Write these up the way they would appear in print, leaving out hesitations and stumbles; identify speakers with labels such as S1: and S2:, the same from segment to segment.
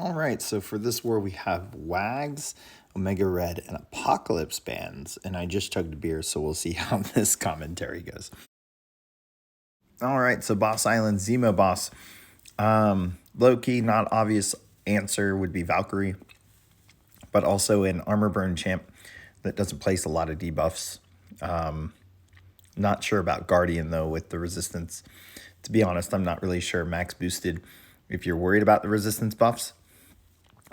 S1: All right, so for this war, we have Wags, Omega Red, and Apocalypse bands. And I just chugged a beer, so we'll see how this commentary goes. All right, so Boss Island, Zemo Boss. Low-key, not obvious answer would be Valkyrie, but also an armor burn champ that doesn't place a lot of debuffs. Not sure about Guardian, though, with the resistance. To be honest, I'm not really sure max boosted if you're worried about the resistance buffs.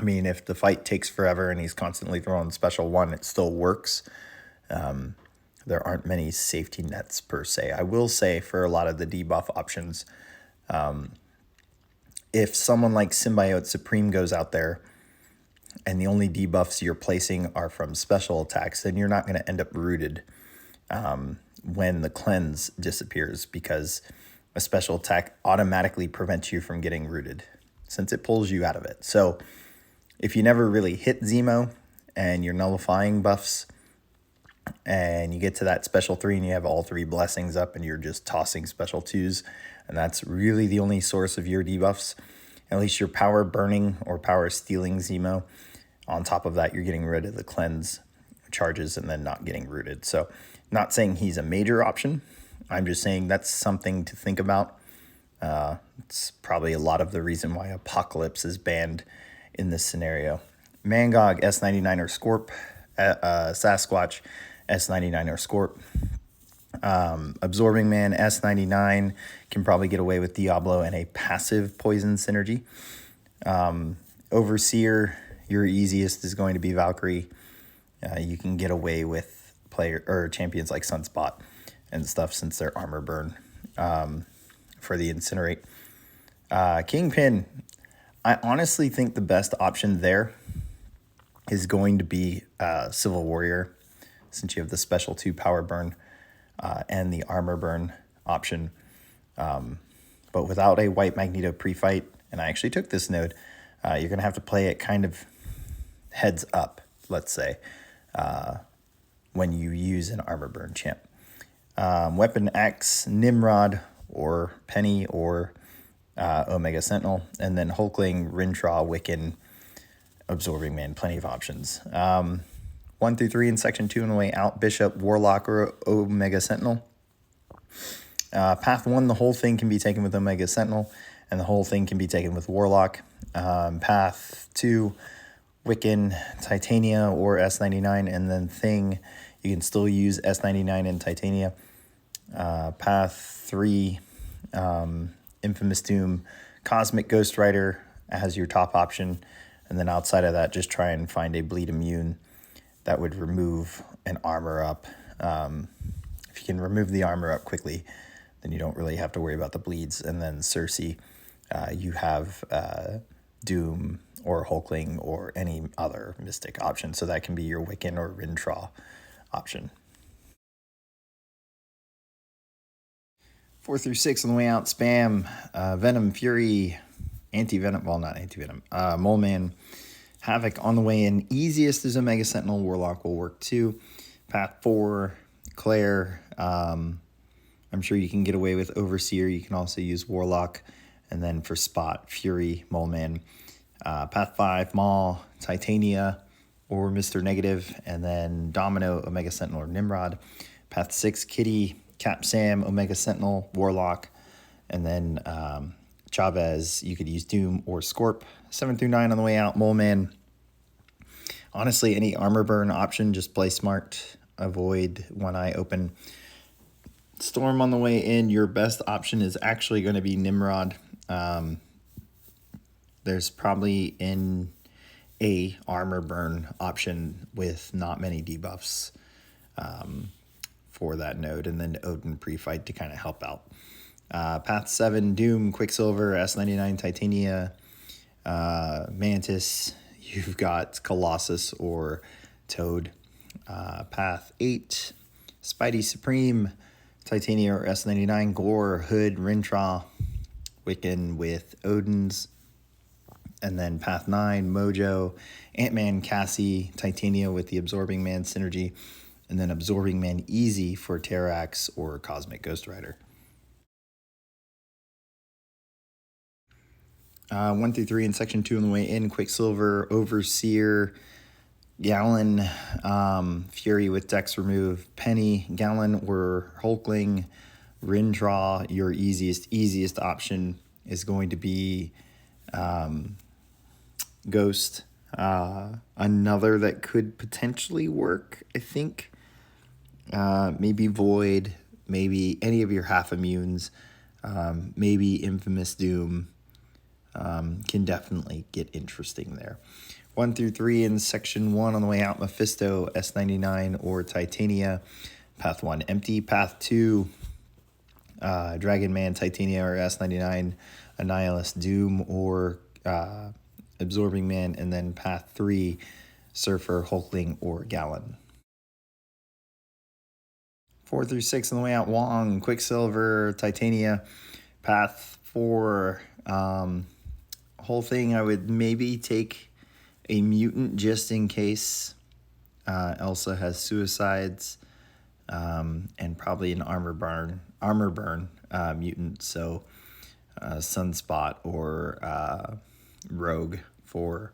S1: I mean, if the fight takes forever and he's constantly throwing special one, it still works. There aren't many safety nets per se. I will say for a lot of the debuff options, if someone like Symbiote Supreme goes out there and the only debuffs you're placing are from special attacks, then you're not going to end up rooted when the cleanse disappears, because a special attack automatically prevents you from getting rooted since it pulls you out of it. So if you never really hit Zemo and you're nullifying buffs and you get to that special 3 and you have all 3 blessings up and you're just tossing special 2s, and that's really the only source of your debuffs, at least you're power burning or power stealing Zemo. On top of that, you're getting rid of the cleanse charges and then not getting rooted. So not saying he's a major option. I'm just saying that's something to think about. It's probably a lot of the reason why Apocalypse is banned in this scenario. Mangog, S99 or Scorp. Sasquatch, S99 or Scorp. Absorbing Man, S99, can probably get away with Diablo and a passive poison synergy. Overseer, your easiest is going to be Valkyrie. You can get away with champions like Sunspot and stuff since they're armor burn for the Incinerate. Kingpin, I honestly think the best option there is going to be Civil Warrior, since you have the special 2 power burn and the armor burn option. But without a White Magneto pre-fight, and I actually took this node, you're going to have to play it kind of heads up, let's say, when you use an armor burn champ. Weapon X, Nimrod, or Peni, or Omega Sentinel, and then Hulkling, Rintra, Wiccan, Absorbing Man, plenty of options. 1 through 3 in section 2 on the way out, Bishop, Warlock, or Omega Sentinel. Path 1, the whole thing can be taken with Omega Sentinel, and the whole thing can be taken with Warlock. Path 2, Wiccan, Titania, or S99, and then Thing, you can still use S99 and Titania. Path 3, Infamous Doom, Cosmic Ghost Rider as your top option, and then outside of that, just try and find a bleed immune that would remove an armor up. If you can remove the armor up quickly, then you don't really have to worry about the bleeds. And then Cersei, you have Doom or Hulkling or any other Mystic option, so that can be your Wiccan or Rintra option. 4 through 6 on the way out, Spam, Venom, Fury, Anti-Venom, well, not Anti-Venom, Mole Man, Havoc on the way in. Easiest is Omega Sentinel, Warlock will work too. Path 4, Claire, I'm sure you can get away with Overseer, you can also use Warlock, and then for Spot, Fury, Mole Man. Path 5, Maul, Titania, or Mr. Negative, and then Domino, Omega Sentinel, or Nimrod. Path 6, Kitty, Cap Sam, Omega Sentinel, Warlock, and then Chavez, you could use Doom or Scorp. 7 through 9 on the way out, Mole Man. Honestly, any armor burn option, just play smart. Avoid one eye open. Storm on the way in, your best option is actually going to be Nimrod. There's probably in a armor burn option with not many debuffs for that node, and then Odin pre-fight to kind of help out. Path 7, Doom, Quicksilver, S99, Titania, Mantis, you've got Colossus or Toad. Path 8, Spidey Supreme, Titania or S99, Gore, Hood, Rintra, Wiccan with Odin's. And then Path 9, Mojo, Ant-Man, Cassie, Titania with the Absorbing Man synergy, and then Absorbing Man Easy for Terrax or Cosmic Ghost Rider. 1 through 3 in section 2 on the way in: Quicksilver, Overseer, Gallon, Fury with Dex remove, Peni, Gallon or Hulkling, Rindraw. Your easiest option is going to be Ghost. Another that could potentially work, I think, maybe Void, maybe any of your half immunes, maybe Infamous Doom. Can definitely get interesting there. 1 through 3 in section 1 on the way out: Mephisto, S99 or Titania. Path 1 empty. Path 2 Dragon Man, Titania or S99, Annihilus, Doom or Absorbing Man. And then path 3 Surfer, Hulkling or Gallon. 4 through 6 on the way out: Wong, Quicksilver, Titania. Path 4 whole thing, I would maybe take a mutant just in case. Elsa has suicides, and probably an armor burn mutant. So Sunspot or Rogue for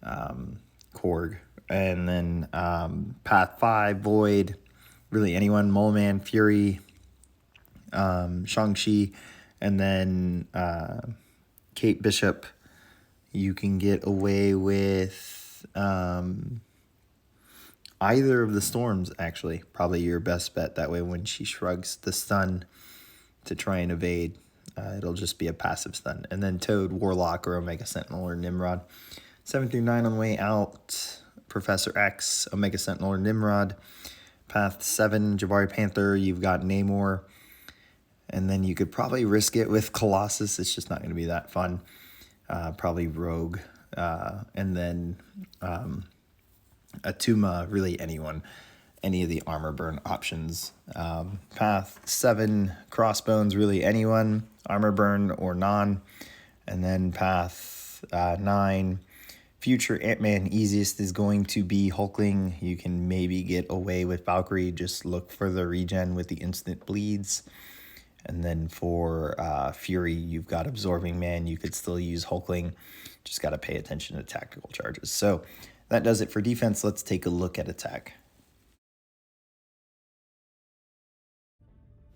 S1: Korg. And then path 5 Void, really anyone: Mole Man, Fury, Shang-Chi, and then Kate Bishop. You can get away with either of the storms, actually. Probably your best bet. That way when she shrugs the stun to try and evade, it'll just be a passive stun. And then Toad, Warlock, or Omega Sentinel or Nimrod. 7 through 9 on the way out: Professor X, Omega Sentinel or Nimrod. Path 7 Jabari, Panther. You've got Namor. And then you could probably risk it with Colossus. It's just not going to be that fun. Probably Rogue. And then Atuma, really anyone. Any of the armor burn options. Path 7 Crossbones, really anyone. Armor burn or non. And then path 9 Future Ant-Man. Easiest is going to be Hulkling. You can maybe get away with Valkyrie. Just look for the regen with the instant bleeds. And then for Fury, you've got Absorbing Man. You could still use Hulkling. Just got to pay attention to tactical charges. So that does it for defense. Let's take a look at attack.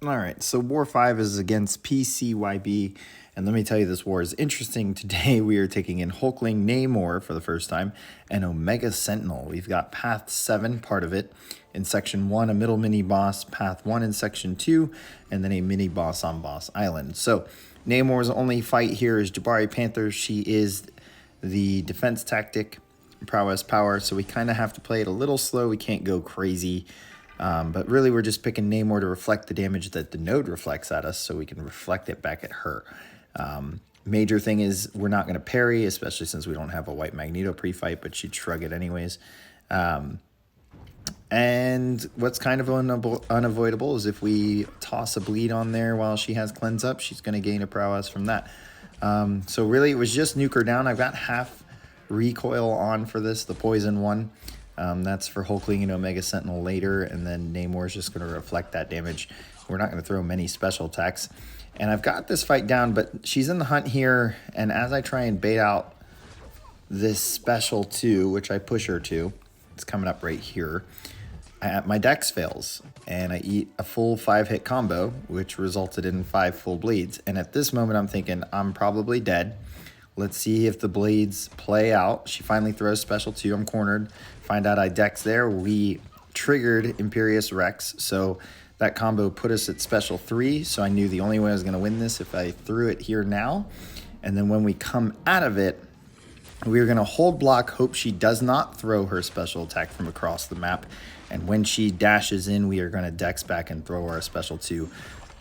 S1: All right, so War 5 is against Pycb. And let me tell you, this war is interesting. Today we are taking in Hulkling, Namor for the first time, and Omega Sentinel. We've got Path 7, part of it. In Section 1, a middle mini-boss. Path 1 in Section 2, and then a mini-boss on Boss Island. So Namor's only fight here is Jabari, Panther. She is the defense tactic, prowess, power. So we kind of have to play it a little slow. We can't go crazy. But really, we're just picking Namor to reflect the damage that the node reflects at us so we can reflect it back at her. Major thing is we're not going to parry, especially since we don't have a White Magneto pre-fight, but she'd shrug it anyways. And what's kind of unavoidable is if we toss a bleed on there while she has cleanse up, she's going to gain a prowess from that. So really, it was just nuke her down. I've got half recoil on for this, the poison one. That's for Hulkling and Omega Sentinel later, and then Namor is just going to reflect that damage. We're not going to throw many special attacks. And I've got this fight down, but she's in the hunt here, and as I try and bait out this special 2, which I push her to, it's coming up right here, my dex fails, and I eat a full 5-hit combo, which resulted in 5 full bleeds. And at this moment, I'm thinking, I'm probably dead. Let's see if the blades play out. She finally throws special 2. I'm cornered. Find out I dex there. We triggered Imperious Rex, so that combo put us at special 3. So I knew the only way I was going to win this if I threw it here now. And then when we come out of it, we are going to hold block, hope she does not throw her special attack from across the map. And when she dashes in, we are going to dex back and throw our special 2,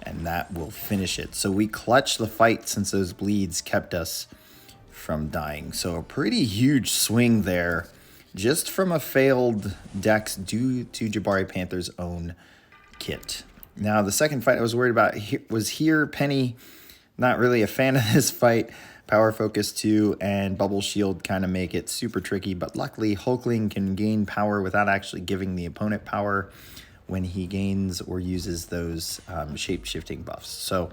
S1: and that will finish it. So we clutched the fight since those bleeds kept us from dying. So a pretty huge swing there, just from a failed dex due to Jabari Panther's own kit. Now, the second fight I was worried about was here. Peni, not really a fan of this fight. Power Focus 2 and Bubble Shield kind of make it super tricky, but luckily Hulkling can gain power without actually giving the opponent power when he gains or uses those shape-shifting buffs. So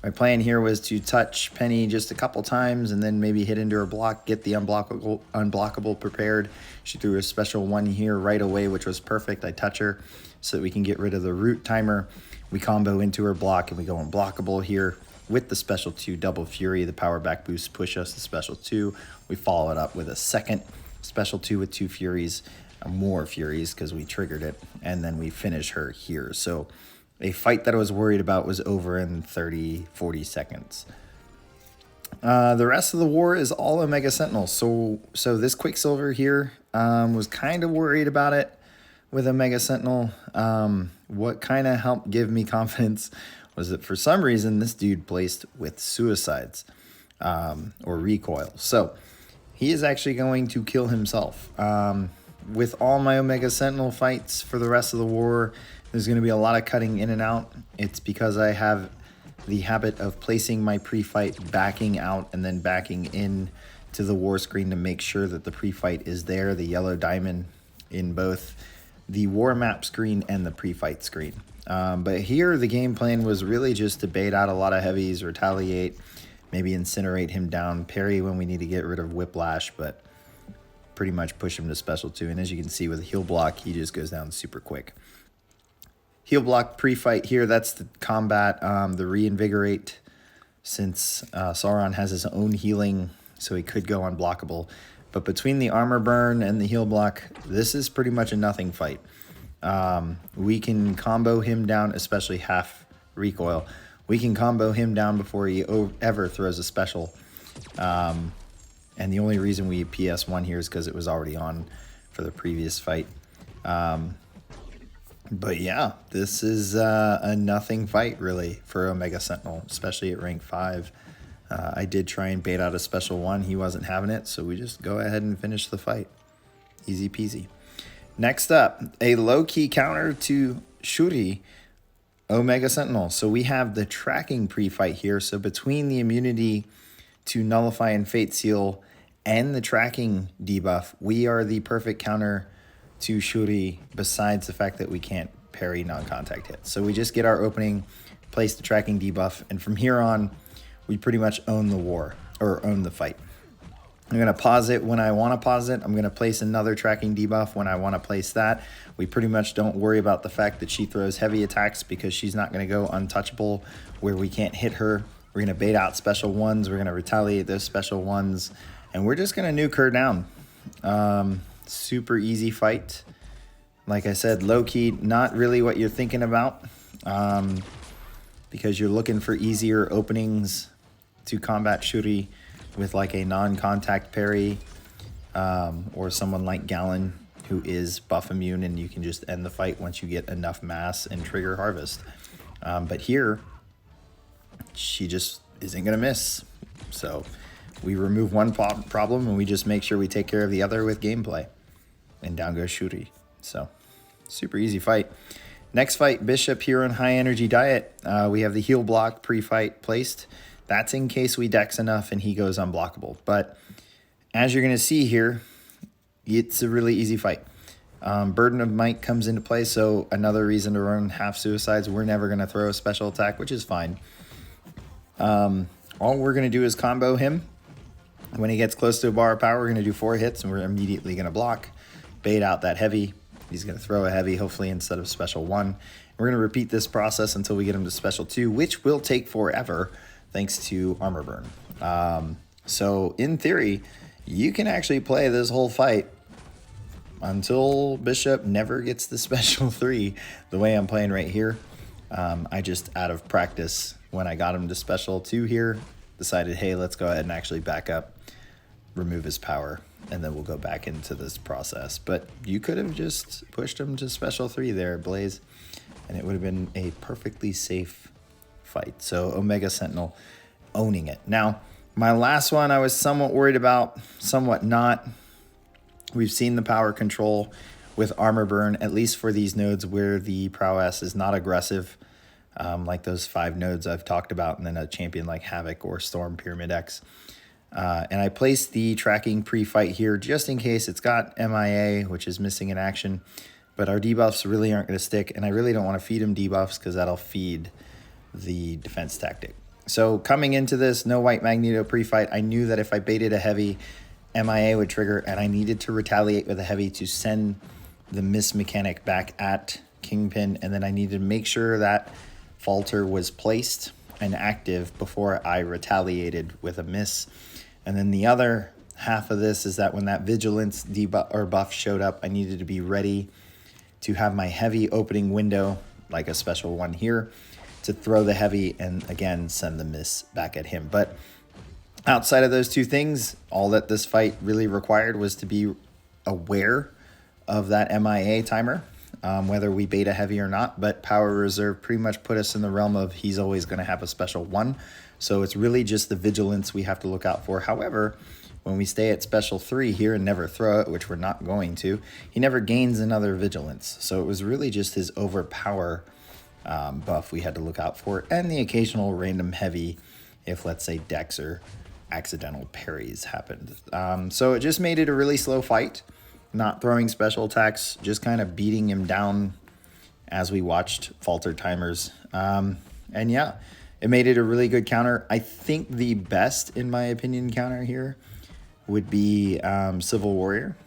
S1: My plan here was to touch Peni just a couple times and then maybe hit into her block, get the unblockable prepared. She threw a special 1 here right away, which was perfect. I touch her so that we can get rid of the root timer. We combo into her block and we go unblockable here with the special 2 double fury. The power back boost push us to special 2. We follow it up with a second special 2 with 2 furies, more furies because we triggered it, and then we finish her here. So a fight that I was worried about was over in 30-40 seconds. The rest of the war is all Omega Sentinel. So this Quicksilver here, was kind of worried about it with Omega Sentinel. What kind of helped give me confidence was that for some reason this dude placed with suicides, or recoil. So he is actually going to kill himself. With all my Omega Sentinel fights for the rest of the war, there's going to be a lot of cutting in and out. It's because I have the habit of placing my pre-fight, backing out, and then backing in to the war screen to make sure that the pre-fight is there, the yellow diamond in both the war map screen and the pre-fight screen. But here the game plan was really just to bait out a lot of heavies, retaliate, maybe incinerate him down, parry when we need to get rid of Whiplash, but pretty much push him to special 2. And as you can see with a heal block, he just goes down super quick. Heal block pre-fight here, that's the combat, the reinvigorate, since Sauron has his own healing, so he could go unblockable. But between the armor burn and the heal block, this is pretty much a nothing fight. We can combo him down, especially half recoil. We can combo him down before he ever throws a special. And the only reason we PS1 here is because it was already on for the previous fight. But yeah, this is a nothing fight, really, for Omega Sentinel, especially at rank 5. I did try and bait out a special 1. He wasn't having it, so we just go ahead and finish the fight. Easy peasy. Next up, a low-key counter to Shuri, Omega Sentinel. So we have the tracking pre-fight here. So between the immunity to Nullify and Fate Seal and the tracking debuff, we are the perfect counter to Shuri, besides the fact that we can't parry non-contact hits. So we just get our opening, place the tracking debuff, and from here on, we pretty much own the war, or own the fight. I'm going to pause it when I want to pause it. I'm going to place another tracking debuff when I want to place that. We pretty much don't worry about the fact that she throws heavy attacks because she's not going to go untouchable where we can't hit her. We're going to bait out special 1s. We're going to retaliate those special 1s, and we're just going to nuke her down. Super easy fight. Like I said, low-key, not really what you're thinking about, because you're looking for easier openings to combat Shuri with like a non-contact parry, or someone like Gallon who is buff immune, and you can just end the fight once you get enough mass and trigger Harvest. But here, she just isn't going to miss. So we remove one problem and we just make sure we take care of the other with gameplay. And down goes Shuri. So super easy fight. Next fight, Bishop here on high energy diet. We have the heal block pre-fight placed. That's in case we dex enough and he goes unblockable. But as you're going to see here, it's a really easy fight. Burden of Might comes into play, so another reason to run half suicides. We're never going to throw a special attack, which is fine. All we're going to do is combo him. When he gets close to a bar of power, we're going to do 4 hits, and we're immediately going to block. Bait out that heavy. He's going to throw a heavy, hopefully, instead of special 1. We're going to repeat this process until we get him to special 2, which will take forever, thanks to armor burn. So, in theory, you can actually play this whole fight until Bishop never gets the special 3, the way I'm playing right here. I just, out of practice, when I got him to special 2 here, decided, hey, let's go ahead and actually back up, remove his power, and then we'll go back into this process. But you could have just pushed him to special 3 there, Blaze, and it would have been a perfectly safe fight. So Omega Sentinel owning it. Now, my last one I was somewhat worried about, somewhat not. We've seen the power control with armor burn, at least for these nodes where the prowess is not aggressive, like those 5 nodes I've talked about, and then a champion like Havoc or Storm Pyramid X. And I placed the tracking pre-fight here just in case. It's got MIA, which is missing in action, but our debuffs really aren't going to stick, and I really don't want to feed him debuffs because that'll feed the defense tactic. So coming into this, no White Magneto pre-fight, I knew that if I baited a heavy, MIA would trigger, and I needed to retaliate with a heavy to send the miss mechanic back at Kingpin, and then I needed to make sure that Falter was placed and active before I retaliated with a miss. And then the other half of this is that when that vigilance debuff or buff showed up, I needed to be ready to have my heavy opening window, like a special one here, to throw the heavy and again send the miss back at him. But outside of those two things, all that this fight really required was to be aware of that MIA timer, whether we beta heavy or not. But Power Reserve pretty much put us in the realm of he's always going to have a special one. So it's really just the vigilance we have to look out for. However, when we stay at special 3 here and never throw it, which we're not going to, he never gains another vigilance. So it was really just his overpower buff we had to look out for, and the occasional random heavy if, let's say, Dex or accidental parries happened. So it just made it a really slow fight, not throwing special attacks, just kind of beating him down as we watched Falter timers. And yeah, it made it a really good counter. I think the best, in my opinion, counter here would be Civil Warrior.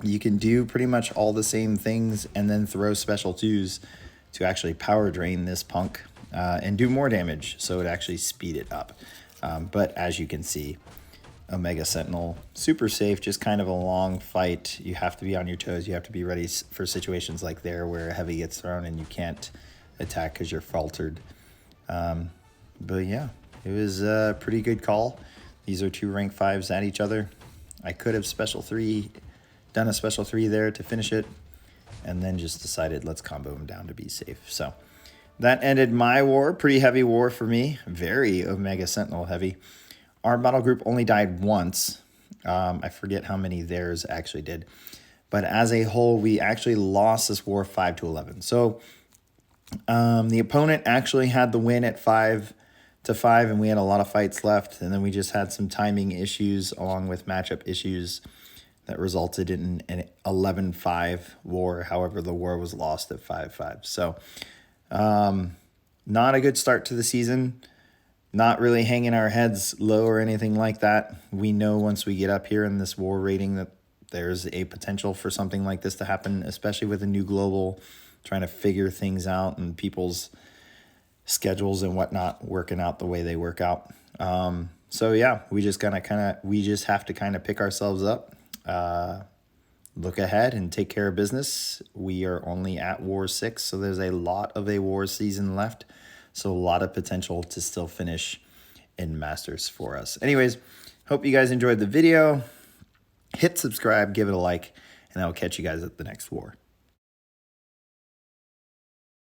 S1: You can do pretty much all the same things and then throw special 2s to actually power drain this punk and do more damage, so it actually speed it up. But as you can see, Omega Sentinel, super safe, just kind of a long fight. You have to be on your toes. You have to be ready for situations like there where a heavy gets thrown and you can't attack because you're faltered. But yeah, it was a pretty good call. These are 2 rank 5s at each other. I could have done a special 3 there to finish it, and then just decided let's combo him down to be safe. So that ended my war. Pretty heavy war for me. Very Omega Sentinel heavy. Our battle group only died once. I forget how many theirs actually did. But as a whole, we actually lost this war 5-11. So the opponent actually had the win at 5-5, and we had a lot of fights left. And then we just had some timing issues along with matchup issues that resulted in an 11-5 war. However, the war was lost at 5-5. So not a good start to the season. Not really hanging our heads low or anything like that. We know once we get up here in this war rating that there's a potential for something like this to happen, especially with a new global, trying to figure things out and people's schedules and whatnot working out the way they work out. So yeah, we just have to kind of pick ourselves up, look ahead and take care of business. We are only at War 6, so there's a lot of a war season left. So a lot of potential to still finish in Masters for us. Anyways, hope you guys enjoyed the video. Hit subscribe, give it a like, and I'll catch you guys at the next war.